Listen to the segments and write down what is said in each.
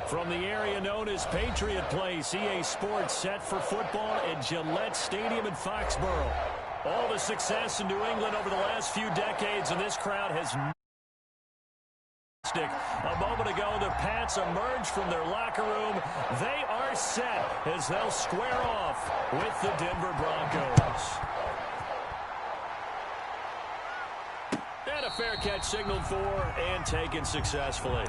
From the area known as Patriot Place, EA Sports set for football at Gillette Stadium in Foxborough. All the success in New England over the last few decades, and this crowd has... A moment ago, the Pats emerged from their locker room. They are set as they'll square off with the Denver Broncos. And a fair catch signaled for and taken successfully.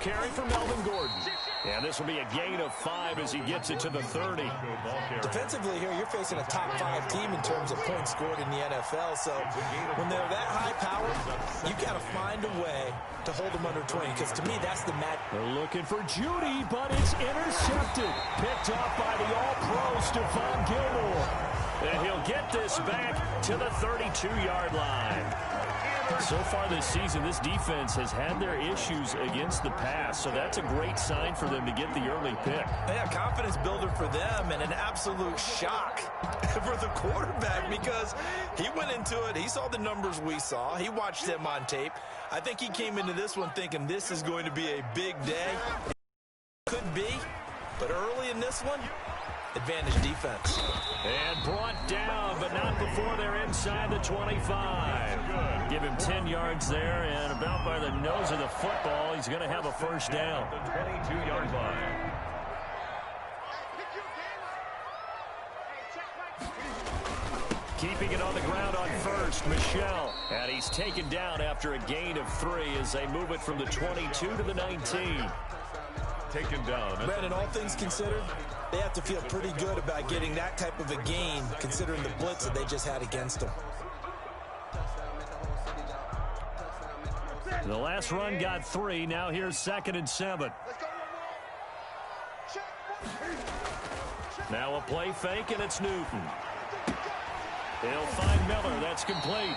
Carry for Melvin Gordon. And this will be a gain of 5 as he gets it to the 30. Defensively here, you're facing a top 5 team in terms of points scored in the NFL. So when they're that high powered, you got to find a way to hold them under 20. Because to me, that's the match. They're looking for Judy, but it's intercepted. Picked off by the all-pro Stephon Gilmore. And he'll get this back to the 32-yard line. So far this season, this defense has had their issues against the pass, so that's a great sign for them to get the early pick. Yeah, confidence builder for them and an absolute shock for the quarterback because he went into it. He saw the numbers we saw. He watched them on tape. I think he came into this one thinking this is going to be a big day. Could be, but early in this one, advantage defense. And brought down, but not before they're inside the 25. Give him 10 yards there, and about by the nose of the football, he's going to have a first down. The 22-yard line. Keeping it on the ground on first, Michel. And he's taken down after a gain of 3 as they move it from the 22 to the 19. Taken down. Brandon, all things considered, they have to feel pretty good about getting that type of a gain considering the blitz that they just had against them. The last run got 3. Now here's 2nd and 7. Now a play fake, and it's Newton. He'll find Miller. That's complete.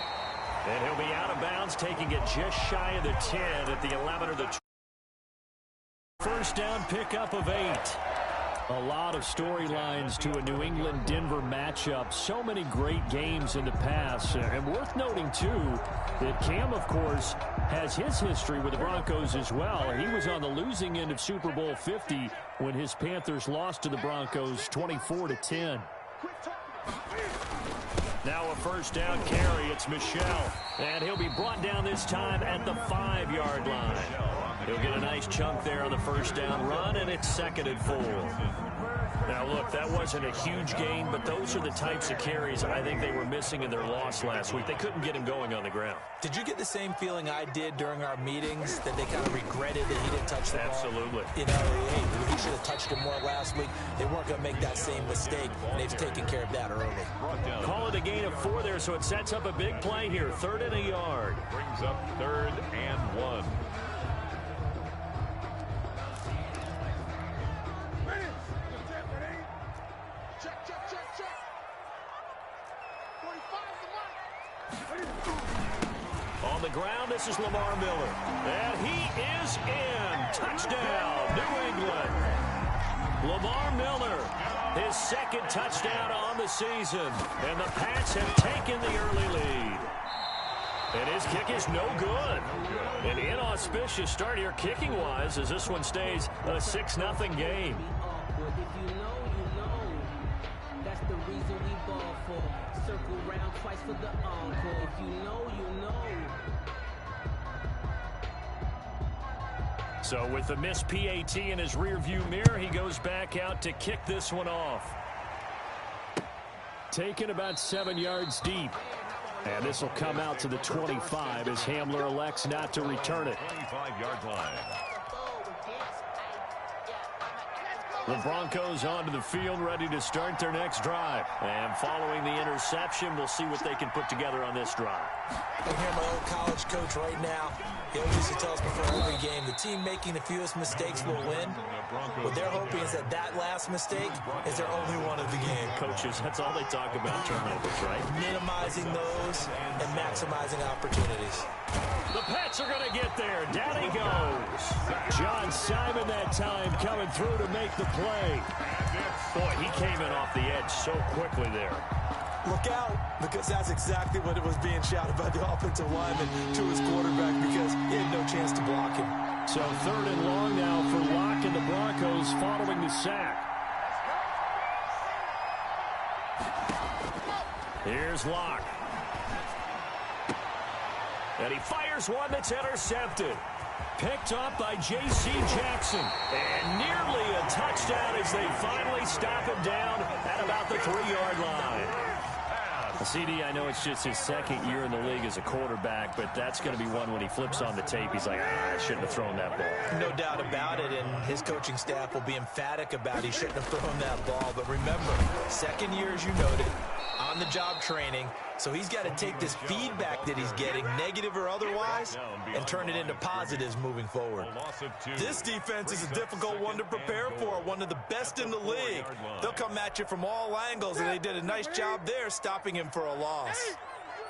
And he'll be out of bounds, taking it just shy of the 10 at the 11 or the 12. First down pickup of 8. A lot of storylines to a New England-Denver matchup. So many great games in the past. And worth noting, too, that Cam, of course, has his history with the Broncos as well. He was on the losing end of Super Bowl 50 when his Panthers lost to the Broncos 24-10. Now a first down carry. It's Michel. And he'll be brought down this time at the 5-yard line. He'll get a nice chunk there on the first down run, and it's 2nd and 4. Now, look, that wasn't a huge gain, but those are the types of carries I think they were missing in their loss last week. They couldn't get him going on the ground. Did you get the same feeling I did during our meetings, that they kind of regretted that he didn't touch the ball? Absolutely. You know, hey, he should have touched him more last week. They weren't going to make that same mistake, and they've taken care of that early. Call it a gain of 4 there, so it sets up a big play here. 3rd and a yard. Brings up 3rd and 1. On the ground, this is Lamar Miller. And he is in. Touchdown, New England. Lamar Miller, his 2nd touchdown on the season. And the Pats have taken the early lead. And his kick is no good. An inauspicious start here kicking-wise as this one stays a 6-0 game. That's the reason we ball for. Circle round twice for the encore. If you know, you know. So with the missed PAT in his rearview mirror, he goes back out to kick this one off. Taken about 7 yards deep. And this will come out to the 25 as Hamler elects not to return it. 25-yard line. The Broncos onto the field, ready to start their next drive. And following the interception, we'll see what they can put together on this drive. I can hear my old college coach right now. He always used to tell us before every game, the team making the fewest mistakes will win. What they're hoping is that that last mistake is their only one of the game. Coaches, that's all they talk about, turnovers, right? Minimizing those and maximizing opportunities. The Pats are going to get there. Down he goes. John Simon that time coming through to make the play. Boy, he came in off the edge so quickly there. Look out, because that's exactly what it was being shouted by the offensive lineman to his quarterback, because he had no chance to block him. So 3rd and long now for Locke and the Broncos following the sack. Here's Locke. And he fires one that's intercepted. Picked up by J.C. Jackson. And nearly a touchdown as they finally stop him down at about the 3-yard line. CD, I know it's just his 2nd year in the league as a quarterback, but that's going to be one when he flips on the tape. He's like, I shouldn't have thrown that ball. No doubt about it, and his coaching staff will be emphatic about he shouldn't have thrown that ball. But remember, 2nd year, as you noted, on-the-job training, so he's got to take this feedback that he's getting, negative or otherwise, and turn it into positives moving forward. This defense is a difficult one to prepare for, one of the best in the league. They'll come at you from all angles, and they did a nice job there stopping him for a loss.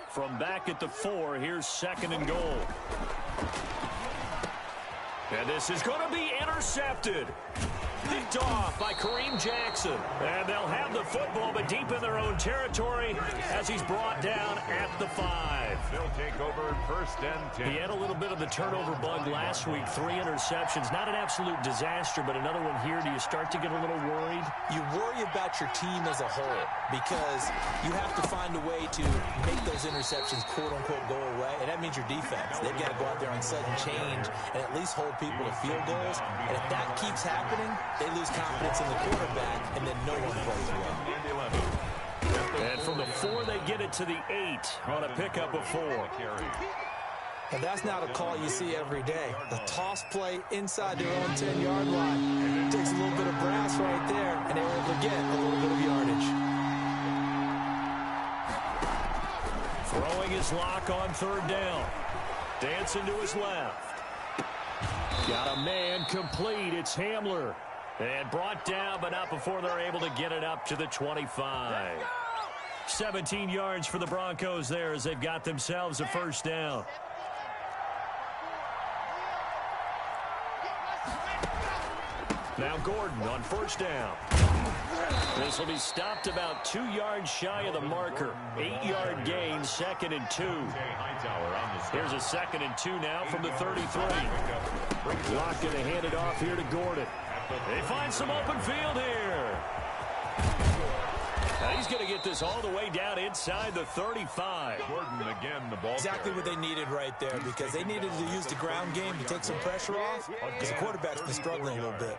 From back at the 4, here's 2nd and goal. And this is going to be intercepted. Picked off by Kareem Jackson. And they'll have the football, but deep in their own territory as he's brought down at the 5. They'll take over 1st and 10. He had a little bit of the turnover bug last week. 3 interceptions. Not an absolute disaster, but another one here. Do you start to get a little worried? You worry about your team as a whole because you have to find a way to make those interceptions, quote-unquote, go away. And that means your defense. They've got to go out there on sudden change and at least hold people to field goals. And if that keeps happening, they lose confidence in the quarterback, and then no one plays well. And from the 4, they get it to the 8 on a pickup of 4. Now, that's not a call you see every day. The toss play inside their own 10-yard line takes a little bit of brass right there, and they were able to get a little bit of yardage. Throwing his Lock on 3rd down. Dancing to his left. Got a man complete. It's Hamler. And brought down, but not before they're able to get it up to the 25. 17 yards for the Broncos there as they've got themselves a 1st down. Now Gordon on 1st down. This will be stopped about 2 yards shy of the marker. 8-yard gain, 2nd and 2. Here's a 2nd and 2 now from the 33. Lock going to hand it off here to Gordon. They find some open field here. Now he's going to get this all the way down inside the 35. Gordon again, the ball. Exactly what they needed right there, because they needed to use the ground game to take some pressure off, because the quarterback's been struggling a little bit.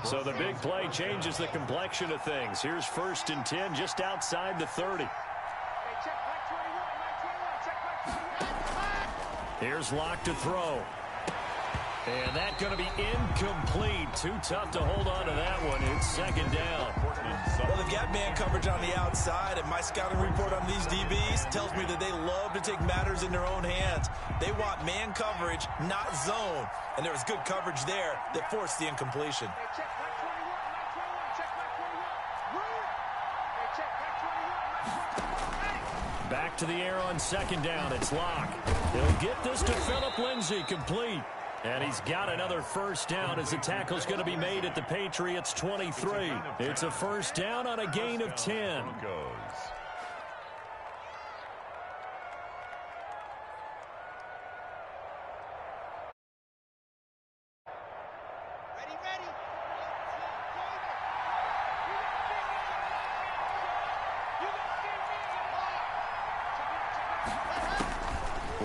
So the big play changes the complexion of things. Here's 1st and 10 just outside the 30. Here's Lock to throw. And that's going to be incomplete. Too tough to hold on to that one. It's 2nd down. Well, they've got man coverage on the outside, and my scouting report on these DBs tells me that they love to take matters in their own hands. They want man coverage, not zone. And there was good coverage there that forced the incompletion. Back to the air on 2nd down. It's Lock. He'll get this to Phillip Lindsay, complete. And he's got another 1st down as the tackle's going to be made at the Patriots 23. It's a 1st down on a gain of 10.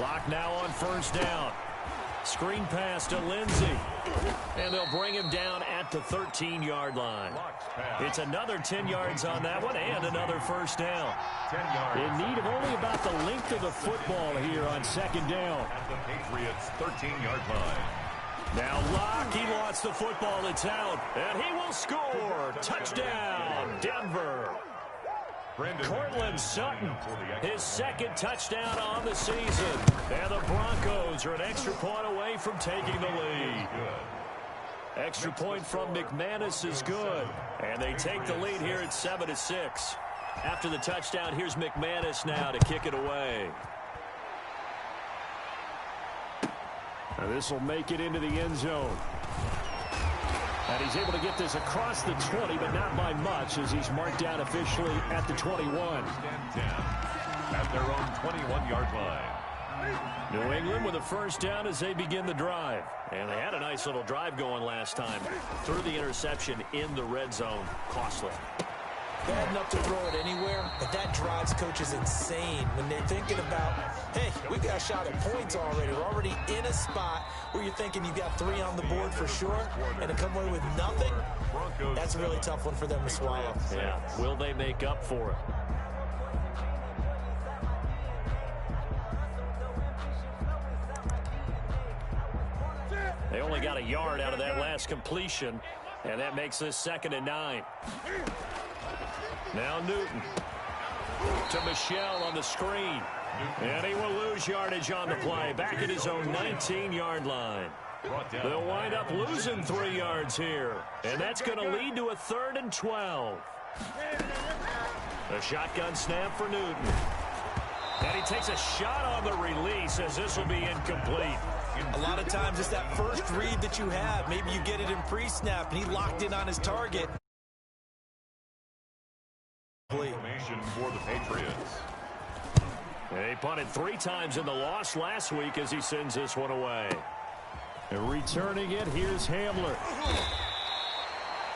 Lock now on 1st down. Screen pass to Lindsay. And they'll bring him down at the 13-yard line. It's another 10 yards on that one and another 1st down. In need of only about the length of the football here on 2nd down. At the Patriots' 13-yard line. Now Locke, he lost the football. It's out. And he will score. Touchdown, Denver. Cortland Sutton, his second touchdown on the season. And the Broncos are an extra point away from taking the lead. Extra point from McManus is good. And they take the lead here at 7-6. After the touchdown, here's McManus now to kick it away. Now this will make it into the end zone. And he's able to get this across the 20, but not by much, as he's marked down officially at the 21. At their own 21-yard line. New England with a first down as they begin the drive. And they had a nice little drive going last time. Threw the interception in the red zone. Costly. Bad enough to throw it anywhere, but that drives coaches insane when they're thinking about, hey, we've got a shot at points already. We're already in a spot where you're thinking you've got 3 on the board for sure, and to come away with nothing, that's a really tough one for them to swallow. Yeah, will they make up for it? They only got a yard out of that last completion, and that makes this 2nd and 9. Now Newton to Michelle on the screen. And he will lose yardage on the play. Back at his own 19-yard line. They'll wind up losing 3 yards here. And that's going to lead to a 3rd and 12. A shotgun snap for Newton. And he takes a shot on the release as this will be incomplete. A lot of times it's that first read that you have. Maybe you get it in pre-snap, and he locked in on his target. Formation for the Patriots. He punted 3 times in the loss last week as he sends this one away. And returning it, here's Hamler.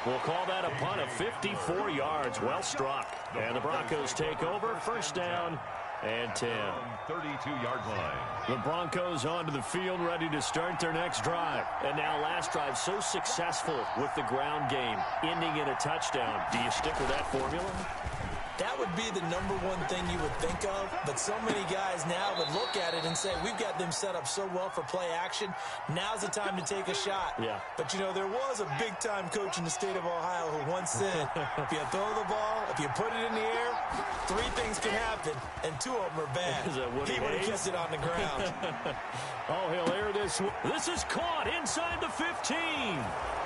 We'll call that a punt of 54 yards. Well struck. And the Broncos take over. First down and 10. 32-yard line. The Broncos onto the field, ready to start their next drive. And now last drive so successful with the ground game, ending in a touchdown. Do you stick with that formula? That would be the number one thing you would think of, but so many guys now would look at it and say, we've got them set up so well for play action. Now's the time to take a shot. Yeah. But, you know, there was a big-time coach in the state of Ohio who once said, if you throw the ball, if you put it in the air, 3 things can happen, and 2 of them are bad. He would have kept it on the ground. Oh, he'll air this. This is caught inside the 15.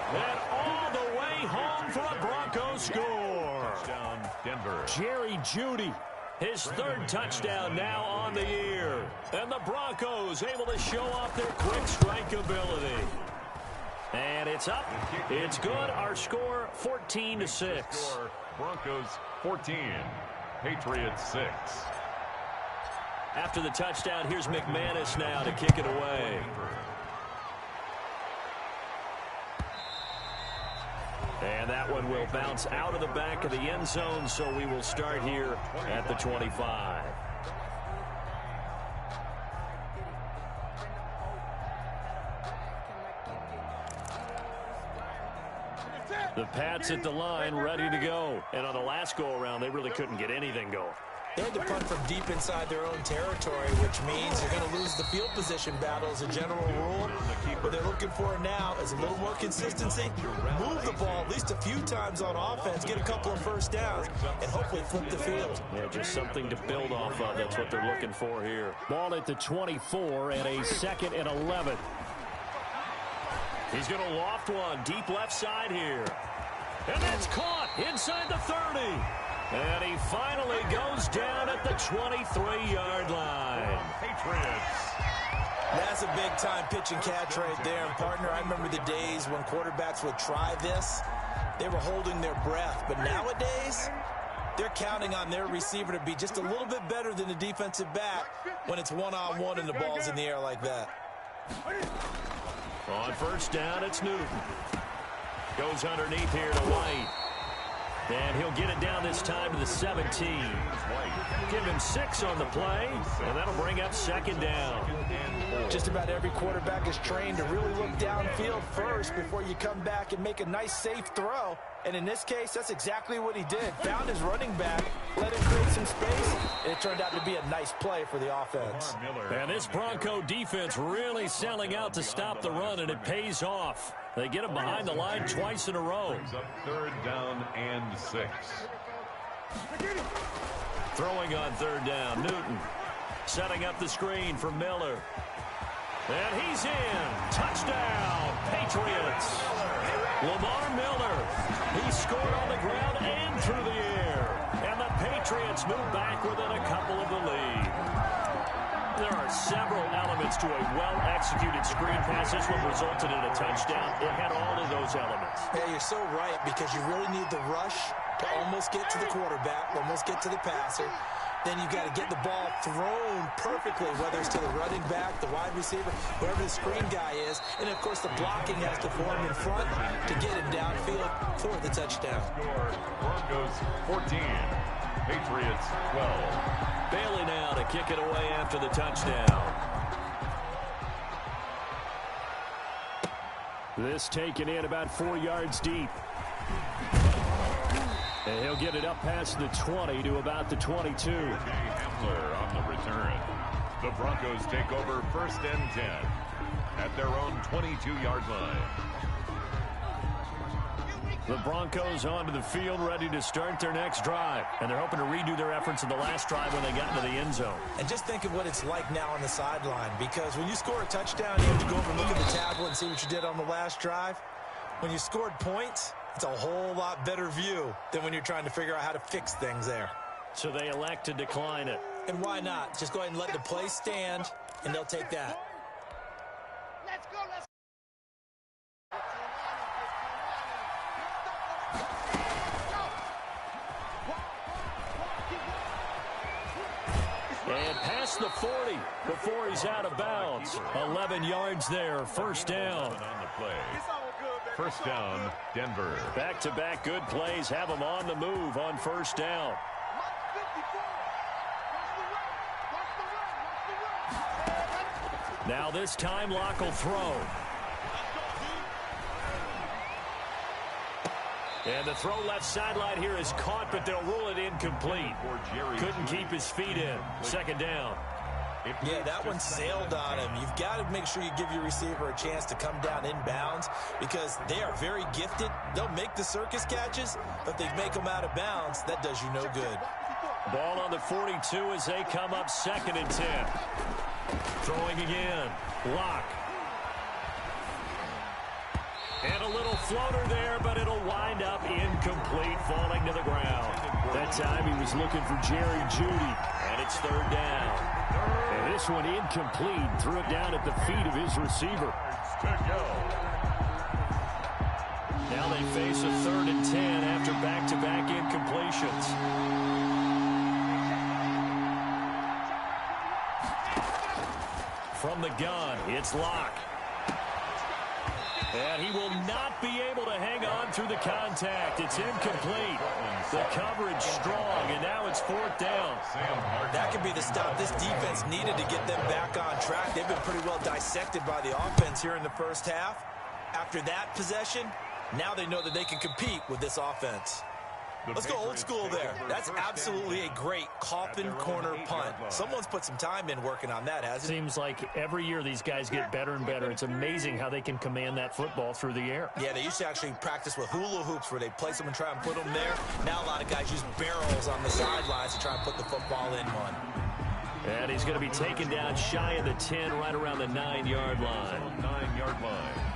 And all the way home for a Broncos score. Touchdown, Denver. Jerry Jeudy, his 3rd touchdown now on the year. And the Broncos able to show off their quick strike ability. And it's up. It's good. Our score 14-6. Broncos 14. Patriots 6. After the touchdown, here's McManus now to kick it away. And that one will bounce out of the back of the end zone, so we will start here at the 25. The Pats at the line, ready to go. And on the last go-around, they really couldn't get anything going. They had to punt from deep inside their own territory, which means they're going to lose the field position battle as a general rule. What they're looking for now is a little more consistency, move the ball at least a few times on offense, get a couple of first downs, and hopefully flip the field. Yeah, just something to build off of. That's what they're looking for here. Ball at the 24 and a 2nd and 11. He's going to loft one deep left side here. And that's caught inside the 30. And he finally goes down at the 23-yard line. Patriots. That's a big-time pitch and catch right there. And, partner, I remember the days when quarterbacks would try this. They were holding their breath. But nowadays, they're counting on their receiver to be just a little bit better than the defensive back when it's one-on-one and the ball's in the air like that. On first down, it's Newton. Goes underneath here to White. And he'll get it down this time to the 17. Give him 6 on the play, and that'll bring up 2nd down. Just about every quarterback is trained to really look downfield first before you come back and make a nice, safe throw. And in this case, that's exactly what he did. Found his running back, let him create some space, and it turned out to be a nice play for the offense. And this Bronco defense really selling out to stop the run, and it pays off. They get him behind the line twice in a row. Brings up 3rd down and 6. Throwing on 3rd down, Newton setting up the screen for Miller. And he's in. Touchdown, Patriots. Lamar Miller. He scored on the ground and through the air. And the Patriots move back within a couple of the lead. There are several elements to a well-executed screen pass. This one resulted in a touchdown. It had all of those elements. Yeah, you're so right, because you really need the rush to almost get to the quarterback, almost get to the passer. Then you've got to get the ball thrown perfectly, whether it's to the running back, the wide receiver, whoever the screen guy is. And, of course, the blocking has to form in front to get him downfield for the touchdown. Score, Broncos 14, Patriots 12. Bailey now to kick it away after the touchdown. This taken in about 4 yards deep. And he'll get it up past the 20 to about the 22. Hamler on the return. The Broncos take over 1st and 10 at their own 22-yard line. The Broncos onto the field, ready to start their next drive. And they're hoping to redo their efforts in the last drive when they got into the end zone. And just think of what it's like now on the sideline, because when you score a touchdown, you have to go over and look at the tablet and see what you did on the last drive. When you scored points, it's a whole lot better view than when you're trying to figure out how to fix things there. So they elect to decline it. And why not? Just go ahead and let the play stand, and they'll take that. Let's go, let's go. And past the 40 before he's out of bounds. 11 yards there, 1st down. On the play. 1st down, Denver. Back-to-back good plays have him on the move on 1st down. Now this time Locke will throw. And the throw left sideline here is caught, but they'll rule it incomplete. Couldn't keep his feet in. 2nd down. Yeah, that one sailed on him. You've got to make sure you give your receiver a chance to come down inbounds, because they are very gifted. They'll make the circus catches, but they make them out of bounds. That does you no good. Ball on the 42 as they come up 2nd and 10. Throwing again. Locke. And a little floater there, but it'll wind up incomplete, falling to the ground. That time he was looking for Jerry Jeudy, and it's 3rd down. And this one incomplete, threw it down at the feet of his receiver. Now they face a 3rd and 10 after back-to-back incompletions. From the gun, it's Locke. And he will not be able to hang on through the contact. It's incomplete. The coverage strong, and now it's 4th down. That could be the stop this defense needed to get them back on track. They've been pretty well dissected by the offense here in the 1st half. After that possession, now they know that they can compete with this offense. Let's go old school there. That's absolutely a great coffin corner punt. Someone's put some time in working on that, hasn't it? Seems like every year these guys get better and better. It's amazing how they can command that football through the air. Yeah, they used to actually practice with hula hoops where they place them and try and put them there. Now a lot of guys use barrels on the sidelines to try and put the football in one. And he's going to be taken down shy of the 10, right around the 9-yard line. 9-yard line.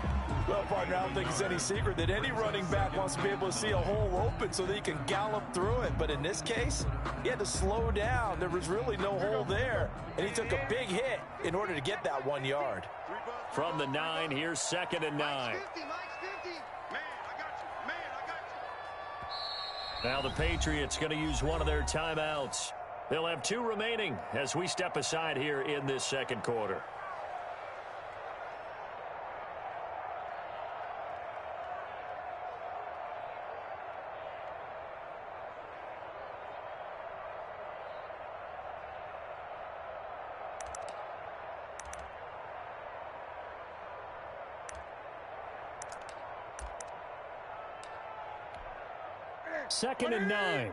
Well, partner, I don't think it's any secret that any running back wants to be able to see a hole open so that he can gallop through it. But in this case, he had to slow down. There was really no hole there. And he took a big hit in order to get that 1 yard. From the 9, here's 2nd and 9. Now the Patriots going to use one of their timeouts. They'll have 2 remaining as we step aside here in this 2nd quarter. 2nd and 9.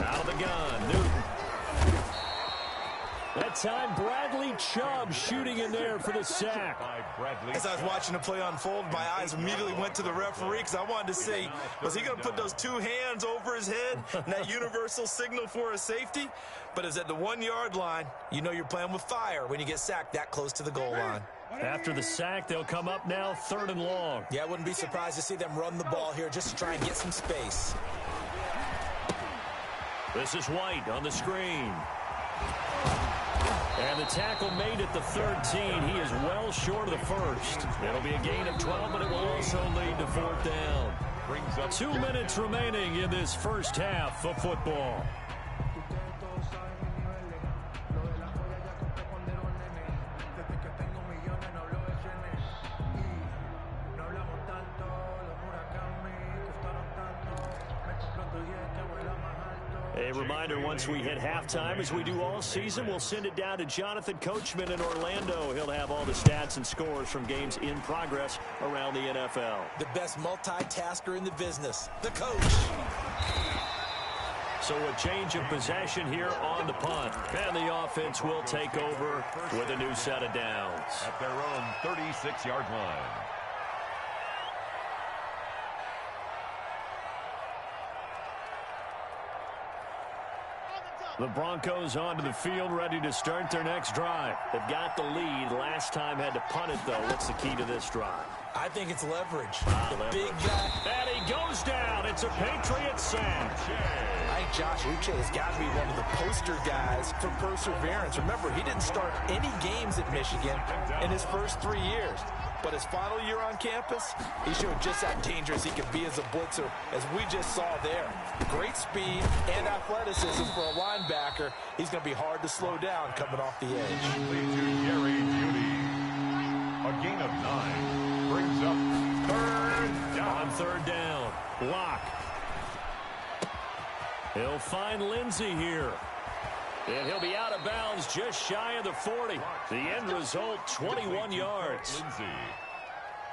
Out of the gun, Newton. That time, Bradley Chubb shooting in there for the sack. As I was watching the play unfold, my eyes immediately went to the referee because I wanted to see, was he going to put those 2 hands over his head and that universal signal for a safety? But it's at the 1-yard line. You know you're playing with fire when you get sacked that close to the goal line. After the sack, they'll come up now 3rd and long. Yeah, I wouldn't be surprised to see them run the ball here just to try and get some space. This is White on the screen. And the tackle made at the 13. He is well short of the first. It'll be a gain of 12, but it will also lead to 4th down. 2 minutes remaining in this first half of football. A reminder, once we hit halftime, as we do all season, we'll send it down to Jonathan Coachman in Orlando. He'll have all the stats and scores from games in progress around the NFL. The best multitasker in the business, the coach. So a change of possession here on the punt. And the offense will take over with a new set of downs. At their own 36-yard line. The Broncos onto the field, ready to start their next drive. They've got the lead. Last time had to punt it, though. What's the key to this drive? I think it's leverage. Leverage. Big guy. And he goes down. It's a Patriots sack. I think Josh Uche has got to be one of the poster guys for perseverance. Remember, he didn't start any games at Michigan in his first 3 years. But his final year on campus, he showed just how dangerous he could be as a blitzer, as we just saw there. Great speed and athleticism for a linebacker. He's going to be hard to slow down coming off the edge. Lead to Gary Judy. A gain of 9 brings up 3rd down. On 3rd down, Locke. He'll find Lindsey here. And he'll be out of bounds just shy of the 40. The end result, 21 yards.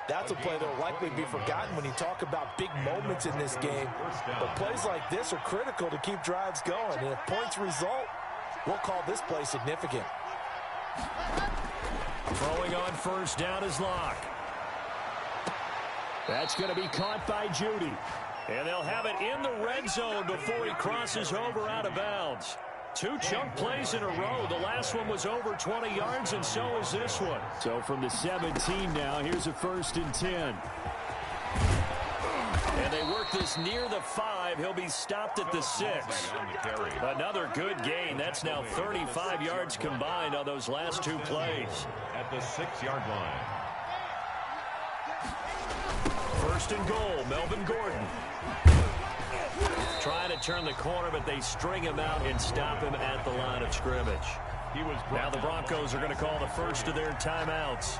That's a play that will likely be forgotten when you talk about big moments in this game. But plays like this are critical to keep drives going. And if points result, we'll call this play significant. Throwing on 1st down is Locke. That's going to be caught by Judy. And they'll have it in the red zone before he crosses over out of bounds. 2 chunk plays in a row. The last one was over 20 yards, and so is this one. So from the 17 now, here's a 1st and 10. And they work this near the 5. He'll be stopped at the 6. Another good gain. That's now 35 yards combined on those last 2 plays. At the 6-yard line. 1st and goal, Melvin Gordon. Trying to turn the corner, but they string him out and stop him at the line of scrimmage. Now the Broncos are going to call the first of their timeouts,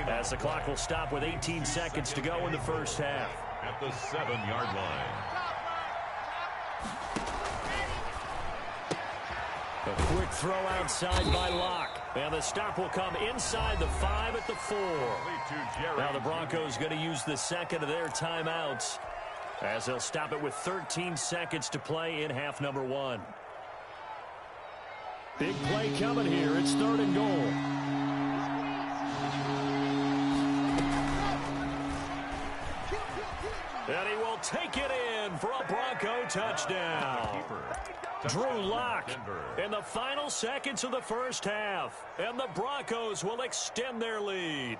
as the clock will stop with 18 seconds to go in the first half. At the 7-yard line. A quick throw outside by Locke. And the stop will come inside the 5 at the 4. Now the Broncos going to use the second of their timeouts, as they'll stop it with 13 seconds to play in half number 1. Big play coming here. It's 3rd and goal. And he will take it in for a Bronco touchdown. Drew Lock in the final seconds of the first half. And the Broncos will extend their lead.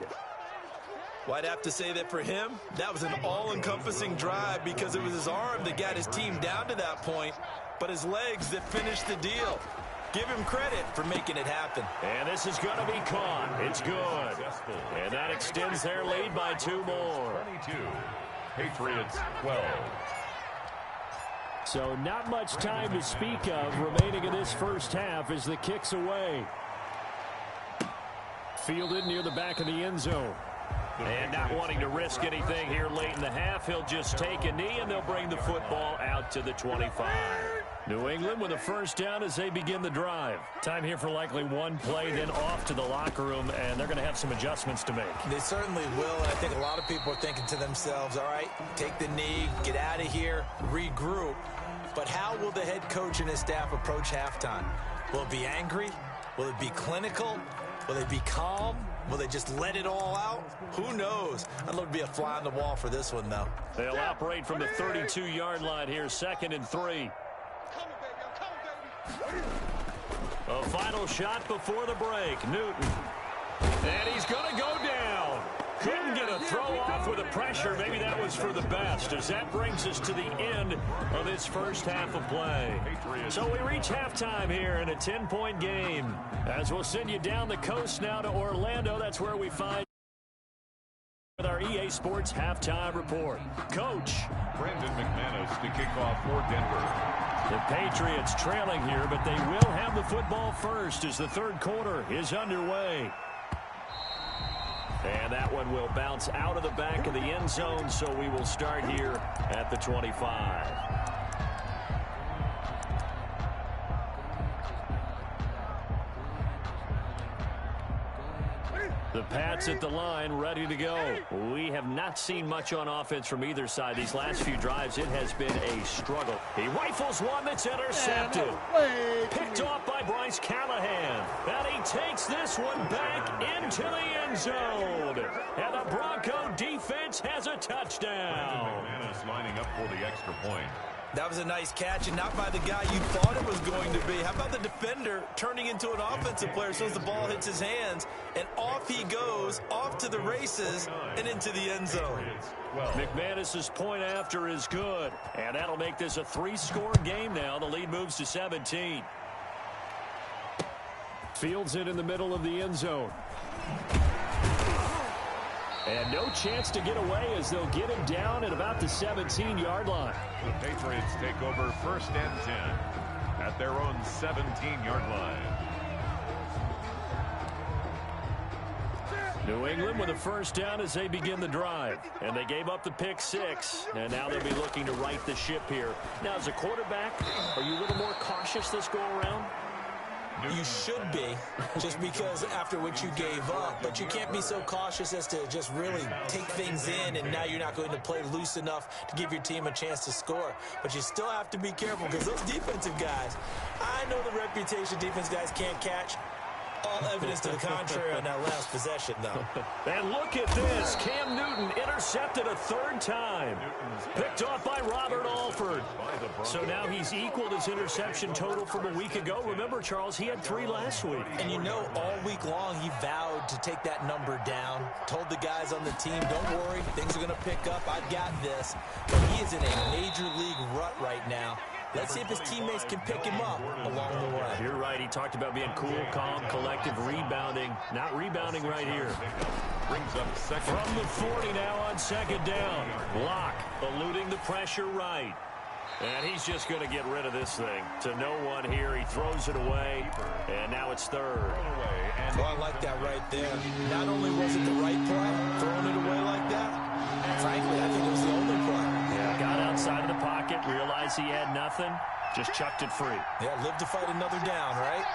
Well, I'd have to say that for him, that was an all-encompassing drive because it was his arm that got his team down to that point, but his legs that finished the deal. Give him credit for making it happen. And this is going to be caught. It's good. And that extends their lead by 2 more. 22. Patriots 12. So not much time to speak of remaining in this first half as the kick's away. Fielded near the back of the end zone. And not wanting to risk anything here late in the half, he'll just take a knee and they'll bring the football out to the 25. New England with a first down as they begin the drive. Time here for likely one play, then off to the locker room, and they're going to have some adjustments to make. They certainly will, and I think a lot of people are thinking to themselves, all right, take the knee, get out of here, regroup. But how will the head coach and his staff approach halftime? Will it be angry? Will it be clinical? Will they be calm? Will they just let it all out? Who knows? I'd love to be a fly on the wall for this one, though. They'll operate from the 32-yard line here, 2nd and 3. A final shot before the break. Newton. And he's going to go down. Couldn't get a throw off with the pressure. Maybe that was for the best, as that brings us to the end of this first half of play. So we reach halftime here in a 10-point game. As we'll send you down the coast now to Orlando. That's where we find with our EA Sports halftime report. Coach. Brandon McManus to kick off for Denver. The Patriots trailing here, but they will have the football first as the third quarter is underway. And that one will bounce out of the back of the end zone, so we will start here at the 25. The Pats at the line, ready to go. We have not seen much on offense from either side. These last few drives, it has been a struggle. He rifles one that's intercepted. Picked off by Bryce Callahan. And he takes this one back into the end zone. And the Bronco defense has a touchdown. McManus lining up for the extra point. That was a nice catch, and not by the guy you thought it was going to be. How about the defender turning into an offensive player as soon as the ball hits his hands, and off he goes, off to the races, and into the end zone. McManus's point after is good, and that'll make this a 3-score game now. The lead moves to 17. Fields it in the middle of the end zone. And no chance to get away as they'll get him down at about the 17-yard line. The Patriots take over 1st and 10 at their own 17-yard line. New England with a first down as they begin the drive. And they gave up the pick 6. And now they'll be looking to right the ship here. Now, as a quarterback, are you a little more cautious this go-around? You should be, just because after what you gave up. But you can't be so cautious as to just really take things in, and now you're not going to play loose enough to give your team a chance to score. But you still have to be careful, because those defensive guys, I know the reputation defense guys can't catch. All evidence to the contrary on that last possession, though. And look at this. Cam Newton intercepted a 3rd time. Picked off by Robert Alford. So now he's equaled his interception total from a week ago. Remember, Charles, he had 3 last week. And you know, all week long he vowed to take that number down. Told the guys on the team, don't worry, things are going to pick up. I've got this. But he is in a major league rut right now. Let's see if his teammates can pick him up along the way. You're right. He talked about being cool, calm, collective, rebounding. Not rebounding right here. Brings up 2nd. From the 40 now on 2nd down. Block, eluding the pressure right. And he's just going to get rid of this thing. To no one here. He throws it away. And now it's 3rd. Well, I like that right there. Not only was it the right play, throwing it away like that, frankly, I think it was the only play. Yeah, got outside of the pocket, realized he had nothing, just chucked it free. Yeah, live to fight another down, right?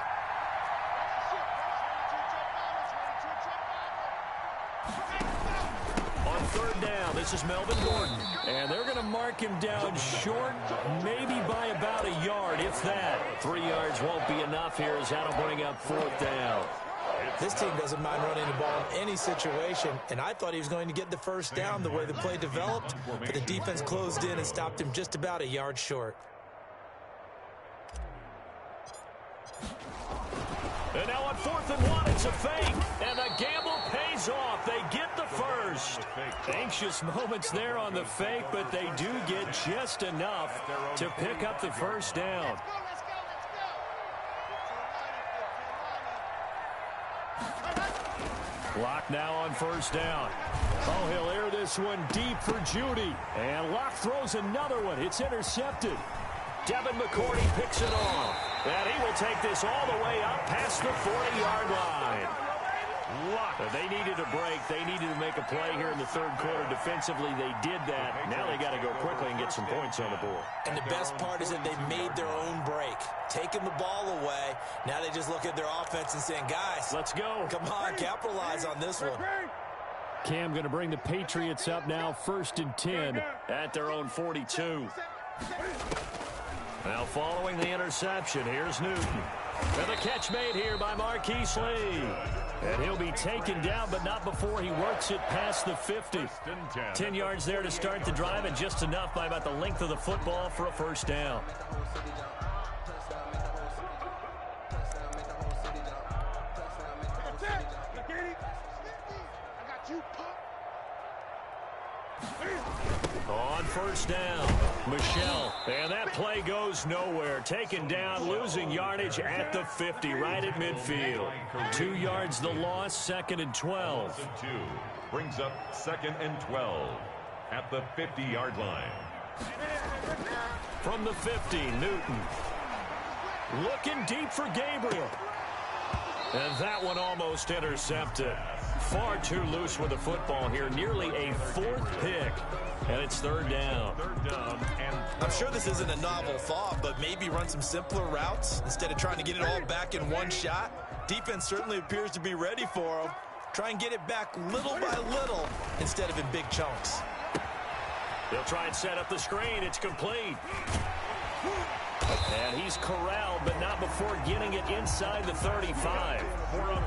On 3rd down, this is Melvin Gordon. And they're going to mark him down short, maybe by about a yard, if that. 3 yards won't be enough here, as that'll bring up 4th down. This team doesn't mind running the ball in any situation, and I thought he was going to get the first down the way the play developed, but the defense closed in and stopped him just about a yard short. And now on 4th and 1, it's a fake, and the gamble pays off. They get the first. Anxious moments there on the fake, but they do get just enough to pick up the first down. Locke now on 1st down. Oh, he'll air this one deep for Judy. And Locke throws another one. It's intercepted. Devin McCourty picks it off. And he will take this all the way up past the 40-yard line. They needed a break. They needed to make a play here in the third quarter. Defensively, they did that. Now they got to go quickly and get some points on the board. And the best part is that they made their own break. Taking the ball away. Now they just look at their offense and saying, guys, let's go. Come on, capitalize on this one. Cam going to bring the Patriots up now, 1st and 10 at their own 42. Now following the interception, here's Newton. And the catch made here by Marquise Lee. And he'll be taken down, but not before he works it past the 50. 10 yards there to start the drive, and just enough by about the length of the football for a first down. On first down, Michelle, and that play goes nowhere. Taken down, losing yardage at the 50, right at midfield. 2 yards the loss, 2nd and 12. Brings up 2nd and 12 at the 50-yard line. From the 50, Newton. Looking deep for Gabriel. And that one almost intercepted. Far too loose with the football here. Nearly a 4th pick. And it's 3rd down. And I'm sure this isn't a novel thought, but maybe run some simpler routes instead of trying to get it all back in one shot. Defense certainly appears to be ready for them. Try and get it back little by little instead of in big chunks. They'll try and set up the screen. It's complete. And he's corralled, but not before getting it inside the 35.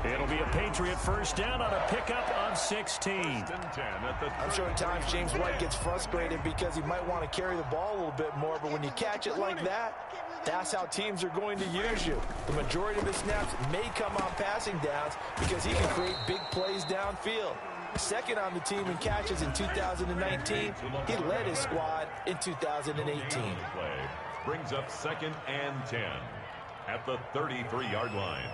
It'll be a Patriot first down on a pickup of 16. I'm sure at times James White gets frustrated because he might want to carry the ball a little bit more, but when you catch it like that, that's how teams are going to use you. The majority of his snaps may come on passing downs because he can create big plays downfield. Second on the team in catches in 2019. He led his squad in 2018. Brings up 2nd and 10 at the 33-yard line.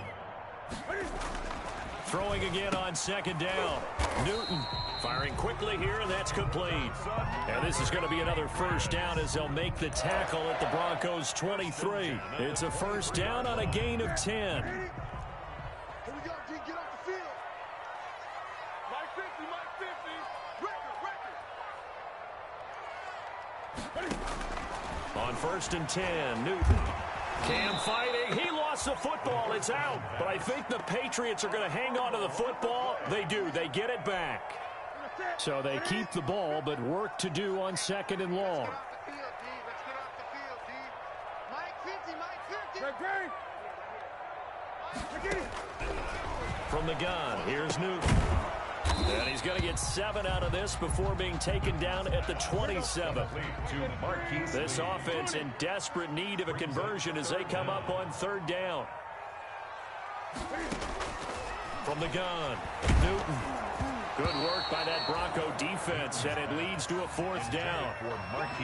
Throwing again on 2nd down. Newton firing quickly here, and that's complete. And this is going to be another first down as they'll make the tackle at the Broncos 23. It's a first down on a gain of 10. Here we go, D. Get off the field. Mike 50, Mike 50. Record. On 1st and 10, Newton. Cam fighting. He lost the football. It's out. But I think the Patriots are going to hang on to the football. They do. They get it back. So they keep the ball, but work to do on 2nd and long. From the gun, here's Newton. And he's going to get 7 out of this before being taken down at the 27. This offense in desperate need of a conversion as they come up on 3rd down. From the gun, Newton. Good work by that Bronco defense, and it leads to a 4th down.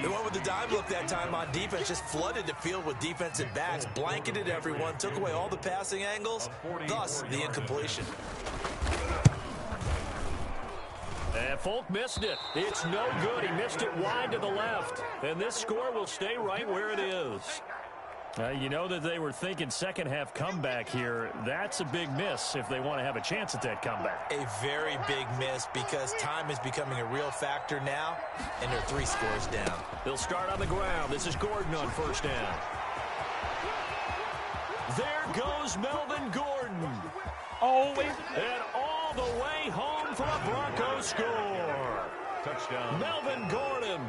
They went with the dime look that time on defense, just flooded the field with defensive backs, blanketed everyone, took away all the passing angles, thus the incompletion. And Folk missed it. It's no good. He missed it wide to the left. And this score will stay right where it is. You know that they were thinking second half comeback here. That's a big miss if they want to have a chance at that comeback. A very big miss because time is becoming a real factor now, and they're 3 scores down. They'll start on the ground. This is Gordon on first down. There goes Melvin Gordon. And all the way home for a Broncos score. Touchdown. Melvin Gordon,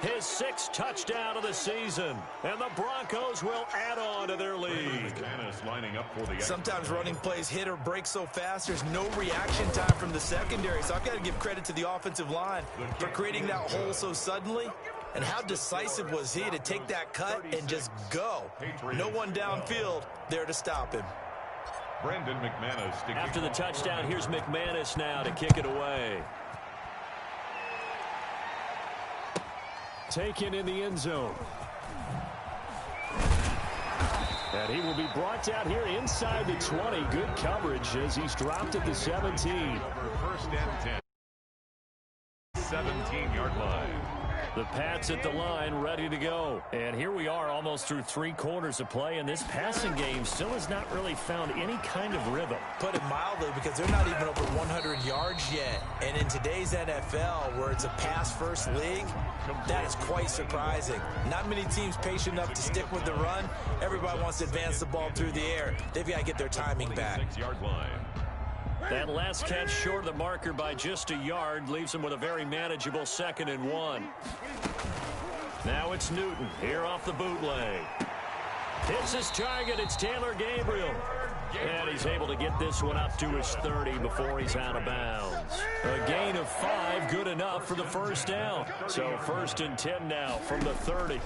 his 6th touchdown of the season. And the Broncos will add on to their lead. Lining up for the Sometimes running plays hit or break so fast, there's no reaction time from the secondary. So I've got to give credit to the offensive line for creating that hole so suddenly. And how decisive was he to take that cut and just go? No one downfield there to stop him. Brandon McManus. After the touchdown, here's McManus now to kick it away. Taken in the end zone. And he will be brought down here inside the 20. Good coverage as he's dropped at the 17. First and 10. 17-yard line. The Pats at the line, ready to go. And here we are almost through 3 quarters of play, and this passing game still has not really found any kind of rhythm. Put it mildly, because they're not even over 100 yards yet. And in today's NFL, where it's a pass-first league, that is quite surprising. Not many teams patient enough to stick with the run. Everybody wants to advance the ball through the air. They've got to get their timing back. 6-yard line. That last catch short of the marker by just a yard leaves him with a very manageable 2nd and 1. Now it's Newton here off the bootleg. Hits his target. It's Taylor Gabriel. And he's able to get this one up to his 30 before he's out of bounds. A gain of 5, good enough for the first down. So 1st and 10 now from the 30.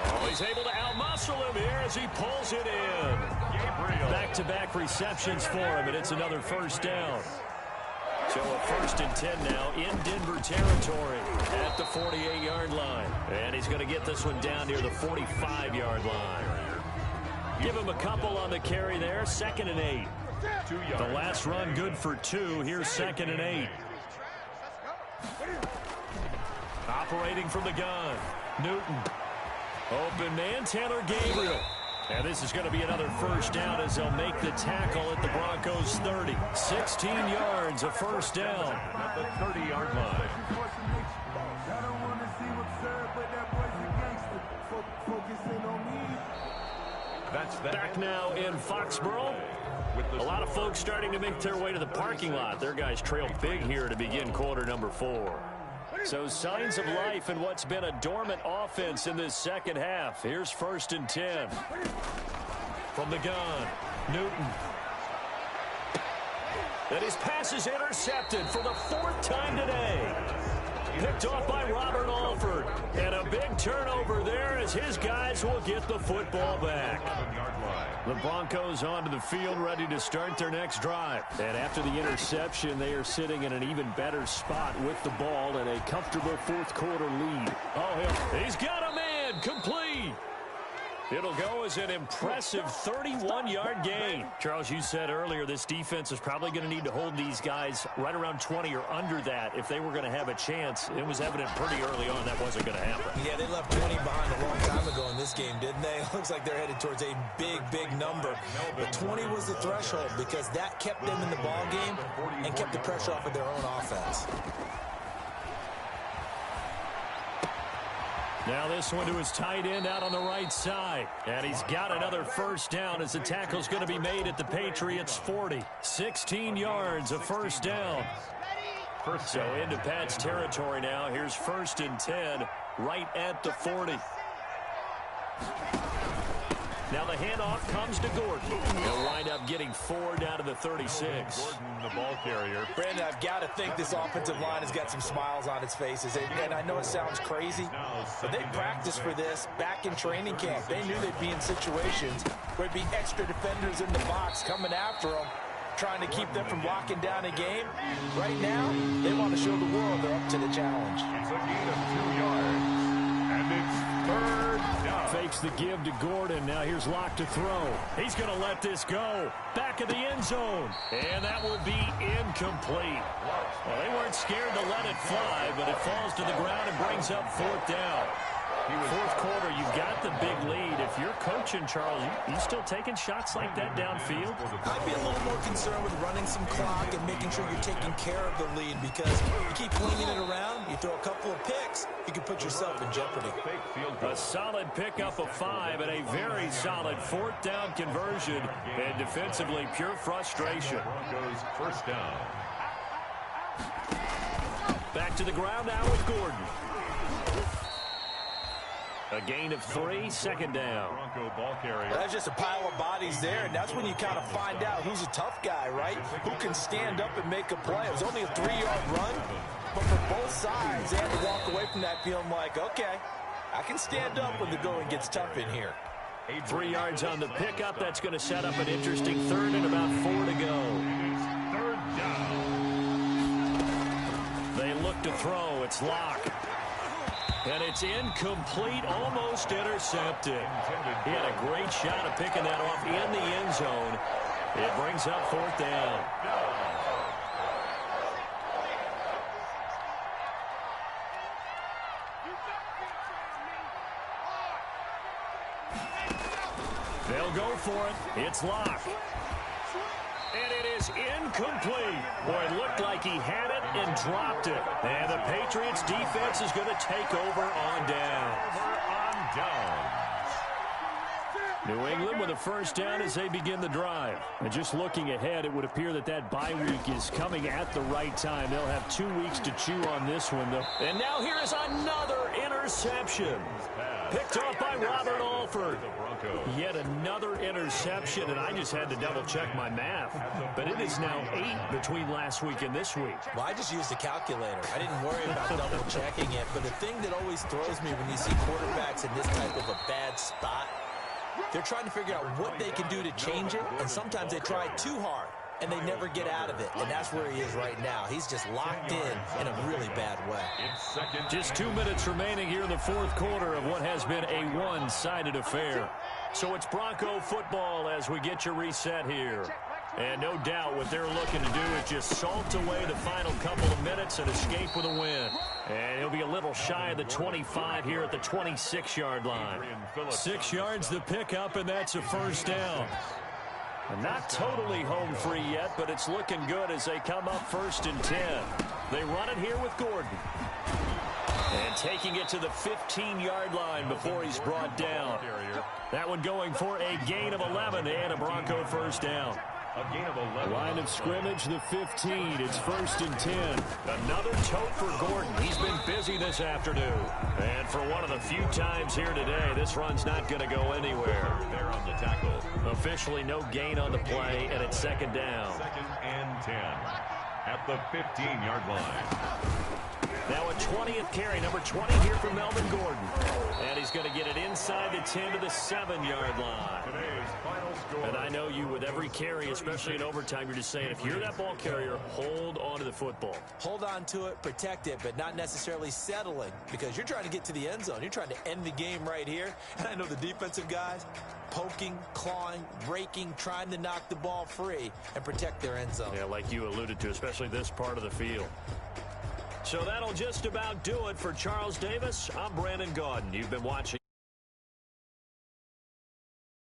Oh, he's able to outmuscle him here as he pulls it in. Back-to-back receptions for him, and it's another first down. So a 1st and 10 now in Denver territory at the 48-yard line. And he's going to get this one down near the 45-yard line. Give him a couple on the carry there. 2nd and 8. The last run good for 2. Here's 2nd and 8. Operating from the gun. Newton. Open man, Taylor Gabriel. And this is going to be another first down as they'll make the tackle at the Broncos' 30. 16 yards, a first down. At the 30-yard line. That's that. Back now in Foxborough. A lot of folks starting to make their way to the parking lot. Their guys trail big here to begin quarter number 4. So signs of life in what's been a dormant offense in this second half. Here's 1st and 10. From the gun, Newton. And his pass is intercepted for the 4th time today. Picked off by Robert Alford. And a big turnover there as his guys will get the football back. The Broncos onto the field ready to start their next drive. And after the interception, they are sitting in an even better spot with the ball and a comfortable 4th quarter lead. Oh, he's got a man complete. It'll go as an impressive 31-yard gain. Charles, you said earlier this defense is probably going to need to hold these guys right around 20 or under that if they were going to have a chance. It was evident pretty early on that wasn't going to happen. Yeah, they left 20 behind a long time ago in this game, didn't they? It looks like they're headed towards a big, big number. But 20 was the threshold because that kept them in the ball game and kept the pressure off of their own offense. Now this one to his tight end out on the right side. And he's got another first down as the tackle's going to be made at the Patriots' 40. 16 yards, a first down. So into Pat's territory now. Here's 1st and 10 right at the 40. Now the handoff comes to Gordon. He'll wind up getting 4 down to the 36. Gordon, the ball carrier. Brandon, I've got to think this offensive line has got some smiles on its faces. And I know it sounds crazy, but they practiced for this back in training camp. They knew they'd be in situations where there'd be extra defenders in the box coming after them, trying to keep them from locking down a game. Right now, they want to show the world they're up to the challenge. It's a gain of 2 yards. And it's 3rd down. Fakes the give to Gordon. Now here's Locke to throw. He's going to let this go. Back of the end zone. And that will be incomplete. Well, they weren't scared to let it fly, but it falls to the ground and brings up 4th down. 4th quarter, you've got the big lead. If you're coaching, Charles, you still taking shots like that downfield? I'd be a little more concerned with running some clock and making sure you're taking care of the lead, because you keep flinging it around, you throw a couple of picks, you can put yourself in jeopardy. A solid pickup of 5 and a very solid 4th down conversion, and defensively pure frustration. Broncos first down. Back to the ground now with Gordon. A gain of 3, 2nd down. Bronco ball carrier. That's just a pile of bodies there, and that's when you kind of find out who's a tough guy, right? Who can stand up and make a play. It was only a 3-yard run, but for both sides, they had to walk away from that feeling like, okay, I can stand up when the going gets tough in here. 3 yards on the pickup. That's going to set up an interesting 3rd and about 4 to go. It's 3rd down. They look to throw. It's Locke. And it's incomplete, almost intercepted. He had a great shot of picking that off in the end zone. It brings up 4th down. for it. It's locked. And it is incomplete. Boy, it looked like he had it and dropped it. And the Patriots defense is going to take over on downs. New England with a first down as they begin the drive. And just looking ahead, it would appear that that bye week is coming at the right time. They'll have 2 weeks to chew on this one, though. And now here is another interception. Picked off by Robert Alford. Yet another interception, and I just had to double-check my math. But it is now 8 between last week and this week. Well, I just used a calculator. I didn't worry about double-checking it. But the thing that always throws me when you see quarterbacks in this type of a bad spot, they're trying to figure out what they can do to change it, and sometimes they try too hard, and they never get out of it, and that's where he is right now. He's just locked in a really bad way. Just 2 minutes remaining here in the fourth quarter of what has been a one-sided affair. So it's Bronco football as we get you reset here. And no doubt what they're looking to do is just salt away the final couple of minutes and escape with a win. And he'll be a little shy of the 25 here at the 26-yard line. 6 yards the pickup, and that's a first down. And not totally home free yet, but it's looking good as they come up 1st and 10. They run it here with Gordon. And taking it to the 15-yard line before he's brought down. That one going for a gain of 11 and a Bronco first down. A gain of 11. Line of scrimmage, the 15. It's 1st and 10. Another tote for Gordon. He's been busy this afternoon. And for one of the few times here today, this run's not going to go anywhere. There on the tackle. Officially no gain on the play, and it's 2nd down. 2nd and 10 at the 15-yard line. Now a 20th carry, number 20 here for Melvin Gordon. And he's going to get it inside the 10 to the 7-yard line. Today's final score. And I know you, with every carry, especially in overtime, you're just saying, if you're that ball carrier, hold on to the football. Hold on to it, protect it, but not necessarily settling, because you're trying to get to the end zone. You're trying to end the game right here. And I know the defensive guys poking, clawing, raking, trying to knock the ball free and protect their end zone. Yeah, like you alluded to, especially this part of the field. So that'll just about do it for Charles Davis. I'm Brandon Gaudin. You've been watching.